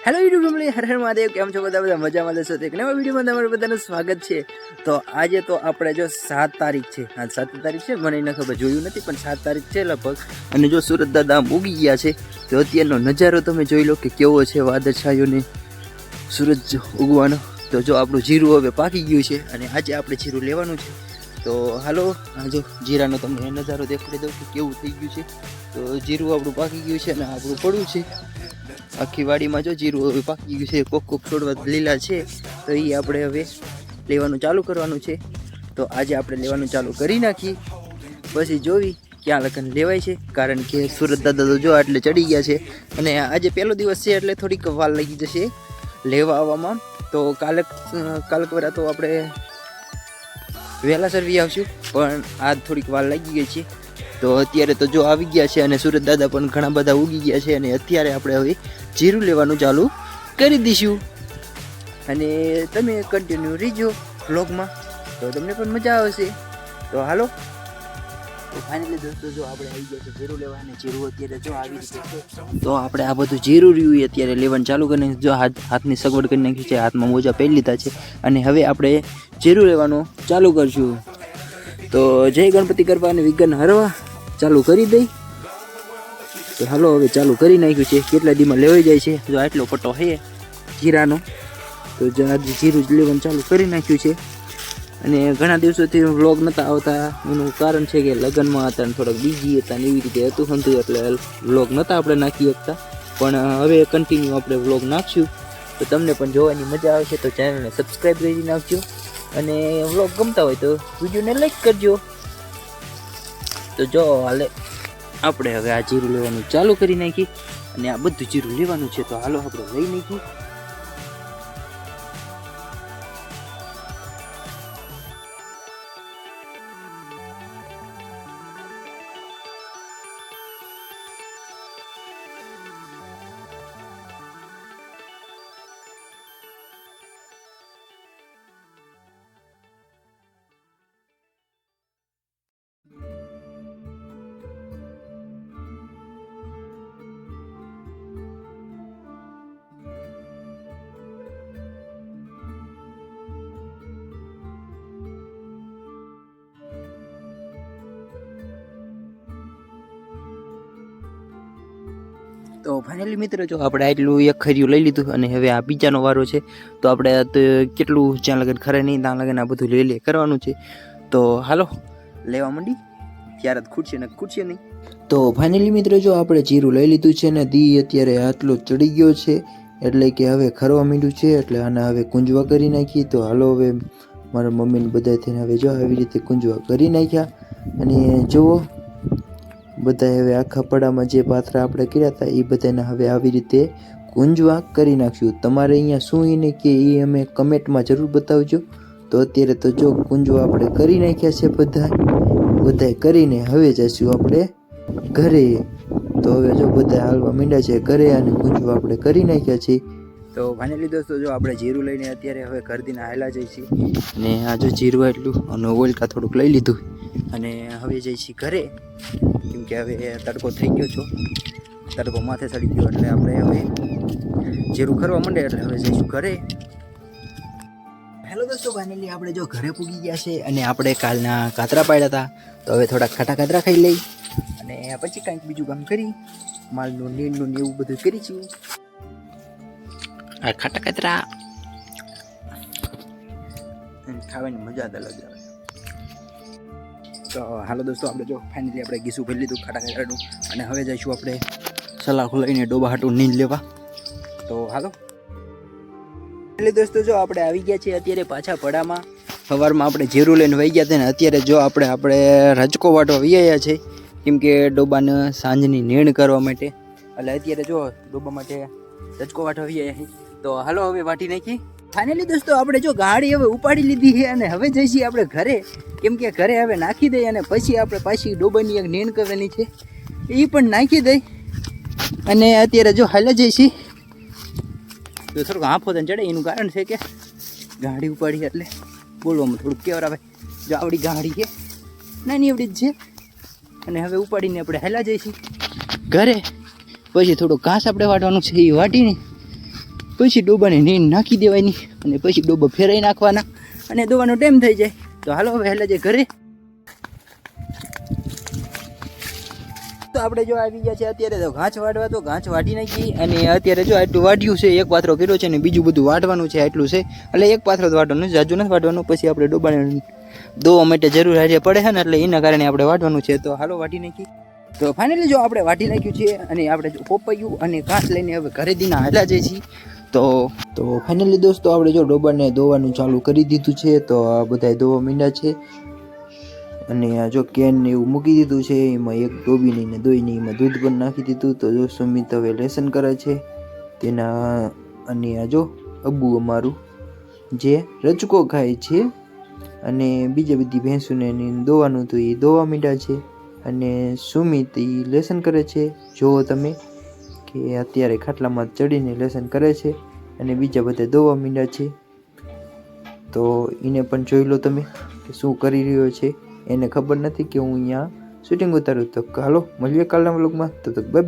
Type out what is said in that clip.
Hello YouTube family, Har Har Mahadev. કેમ છો બધા મજામાં જશો? એક નવા વિડીયોમાં તમારું બધાનું સ્વાગત છે. તો આજે તો આપણે જો 7 તારીખ છે, આજ 7 તારીખ છે, મને એને ખબર જોયું નથી, પણ 7 તારીખ છે લગભગ. અને જો સુરત દાદા આમ ઉગી ગયા છે, તો અત્યારનો નજારો તમે જોઈ લો કે કેવો છે, વાદળછાયોને સૂરજ ઉગવાનો. તો જો આપણું જીરું હવે પાકી ગયું છે અને આજે આપણે જીરું લેવાનું છે. તો હાલો, આ જો જીરાનો તમને નજારો દેખાડી દઉં કે કેવું થઈ ગયું છે. તો જીરું આપણું પાકી ગયું છે અને આપણું પડવું છે. આખી વાડીમાં જો જીરું હવે પાકી ગયું છે, કોક છોડવા લીલા છે, તો એ આપણે હવે લેવાનું ચાલુ કરવાનું છે. તો આજે આપણે લેવાનું ચાલુ કરી નાખીએ, પછી જોવી ક્યાં લગન લેવાય છે. કારણ કે સુરત દાદા તો જો આટલે ચડી ગયા છે અને આજે પહેલો દિવસ છે એટલે થોડીક વાર લાગી જશે લેવા આવવામાં. તો કાલકવરા તો આપણે વહેલા સરવી આવશું, પણ આજ થોડીક વાર લાગી ગઈ છે. તો અત્યારે તો જો આવી ગયા છે અને સુરત દાદા પણ ઘણા બધા ઉગી ગયા છે અને અત્યારે આપણે હવે જીરું લેવાનું ચાલુ કરી દઈશું. અને તમે કન્ટિન્યુ રહીજો વ્લોગમાં, તો તમને પણ મજા આવશે. તો હાલો, તો ફાઇનલી દોસ્તો જો આપણે આવી ગયા છે જીરું લેવા, અને જીરું અત્યારે જો આવી રીતે છે. તો આપણે આ બધું જીરું રહ્યું અત્યારે લેવાનું ચાલુ કરીને જો હાથની સગવડ કરી નાખી છે, હાથમાં મોજા પહેરી લીધા છે અને હવે આપણે જીરું લેવાનું ચાલુ કરશું. તો જય ગણપતિ કરવા અને વિઘ્ન હરવા ચાલુ કરી દઈ. તો હાલો હવે ચાલુ કરી નાખ્યું છે. કેટલા દીમાં લેવાઈ જાય છે, જો આટલો પટ્ટો છે જીરાનો. તો આજે જીરું જ લેવાનું ચાલુ કરી નાખ્યું છે. અને ઘણા દિવસોથી વ્લોગ નહોતા આવતા, એનું કારણ છે કે લગ્નમાં હતા ને થોડાક બીજી હતા ને એવી રીતે હતું સમજ્યું, એટલે વ્લોગ નહોતા આપણે નાખી શકતા. પણ હવે કન્ટિન્યુ આપણે વ્લોગ નાખશું, તો તમને પણ જોવાની મજા આવશે. તો ચેનલને સબસ્ક્રાઈબ કરી નાખજો અને વ્લોગ ગમતા હોય તો વિડીયોને લાઈક કરજો. તો જો હાલે આપણે હવે આ જીરું લેવાનું ચાલુ કરી નાખી અને આ બધું જીરું લેવાનું છે. તો હાલો આપણે લઈ નાખી. તો ફાઇનલી મિત્રો જો આપણે આટલું એક ખરીયું લઈ લીધું અને હવે આ બીજાનો વારો છે. તો આપણે કેટલું જ્યાં લગન ખરે નહીં ત્યાં લગન આ બધું લે કરવાનું છે. તો હાલો લેવા માંડી, ત્યારે જ ખૂટશે ને ખૂટશે નહીં. તો ફાઇનલી મિત્રો જો આપણે જીરું લઈ લીધું છે ને દી અત્યારે આટલો ચડી ગયો છે, એટલે કે હવે ખરવા માંડ્યું છે. એટલે આને હવે કુંજવા કરી નાખી. તો હાલો હવે મારા મમ્મીને બધા થઈને હવે જો આવી રીતે કુંજવા કરી નાખ્યા. અને જુઓ બધા હવે આખા પડામાં જે પાથરા આપણે કર્યા હતા એ બધાને હવે આવી રીતે કુંજવા કરી નાખશું. તમારે અહીંયા શું એને કે એ અમે કમેન્ટમાં જરૂર બતાવજો. તો અત્યારે તો જો કુંજવા આપણે કરી નાખ્યા છે બધાય કરીને હવે જઈશું આપણે ઘરે. તો હવે જો બધા હાલવા માંડ્યા છે ઘરે અને કુંજવા આપણે કરી નાખ્યા છે. તો ફાઇનલી દોસ્તો જો આપણે જીરું લઈને અત્યારે હવે ઘરથી હાયલા જઈએ છીએ. અને આ જો જીરું એટલું અને ઓઇલકા થોડુંક લઈ લીધું અને હવે જઈએ છીએ ઘરે, કેમ કે હવે તડકો થઈ ગયો છો, તડકો માથે ચડી ગયો. એટલે આપણે હવે જીરું ખરવા માંડે એટલે હવે જઈશું ઘરે. હેલો દોસ્તો, ફાઇનલી આપણે જો ઘરે પૂગી ગયા છે અને આપણે કાલના કાતરા પાડ્યા હતા. તો હવે થોડાક ખાટા કાતરા ખાઈ લઈ અને પછી કાંઈક બીજું કામ કરી માલનું નીંદનું એવું બધું કરી છીએ. આ ખાટા કાતરા ખાવાની મજા જ અલગ આવે. તો હાલો દોસ્તો આપણે જો ફાઇનલી આપણે ગીસું ભરી લીધું ખાટા કાતરાનું અને હવે જઈશું આપણે સલાખું લઈને ડોબા હાટું નીંદ લેવા. તો હાલો એટલે દોસ્તો જો આપણે આવી ગયા છીએ અત્યારે પાછા પડામાં. સવારમાં આપણે જીરું લઈને વહી ગયા હતા ને અત્યારે જો આપણે રજકો વાટવા વહી આવ્યા છે, કેમ કે ડોબાને સાંજની નીણ કરવા માટે. એટલે અત્યારે જો ડોબા માટે રજકો વાટવા વહી આવ્યા છે. તો હાલો હવે વાટી નાખી. ફાઇનલી દોસ્તો આપણે જો ગાડી હવે ઉપાડી લીધી છે અને હવે જઈશું આપણે ઘરે, કેમ કે ઘરે હવે નાખી દઈએ અને પછી આપણે પાછી ડોબાની એક નીણ કરવાની છે, એ પણ નાખી દઈ. અને અત્યારે જો હાલે જઈશી તો થોડુંક આંફો તને ચડે, એનું કારણ છે કે ગાડી ઉપાડી એટલે બોલવામાં થોડુંક કેવરાવે. જો આવડી ગાડી છે નાની એવડી જ છે અને હવે ઉપાડીને આપણે હેલા જઈશું ઘરે. પછી થોડું ઘાસ આપણે વાટવાનું છે, એ વાટીને પછી ડોબાને નીણ નાખી દેવાની અને પછી ડોબા ફેરાઈ નાખવાના અને દોવાનો ટાઈમ થઈ જાય. તો હાલો હવે હેલા જાય ઘરે. તો આપણે જો આવી ગયા છે અત્યારે તો ઘાસ વાઢવા. તો ઘાસ વાઢી નાખી અને અત્યારે જો આટલું વાઢ્યું છે, એક પાથરો કર્યો છે અને બીજું બધું વાઢવાનું છે એટલું છે. એટલે એક પાથરો જ વાઢવાનું, જાજુ નથી વાઢવાનું. પછી આપણે ડોબાને દોવા માટે જરૂર હારે પડે છે ને, એટલે એના કારણે આપણે વાઢવાનું છે. તો હાલો વાઢી નાખી. તો ફાઇનલી જો આપણે વાઢી નાખ્યું છે અને આપણે જો પોપાયું અને ઘાસ લઈને હવે ઘરે દીના હાલા જઈએ છીએ. તો ફાઇનલી દોસ્તો આપણે જો ડોબાને દોવાનું ચાલુ કરી દીધું છે. તો આ બધા દોવા મીંડા છે અને આ જો કેન ને એવું મૂકી દીધું છે. એમાં એક ડોબીને ને દોઈને એમાં દૂધ પણ નાખી દીધું. તો જો સુમિત હવે લેસન કરે છે તેના. અને આ જો અબ્બુ અમારું જે રચકો ખાય છે અને બીજી બધી ભેંસોને દોવાનું તો એ દોવા મીંડા છે. અને સુમિત એ લેસન કરે છે. જુઓ તમે કે અત્યારે ખાટલામાં ચડીને લેસન કરે છે અને બીજા બધા દોવા મીંડા છે. તો એને પણ જોઈ લો તમે કે શું કરી રહ્યો છે. એને ખબર નથી કે હું અહીંયા શૂટિંગ ઉતારું. તો હાલો મળીએ કાલના વ્લોગમાં. તો બાય બાય.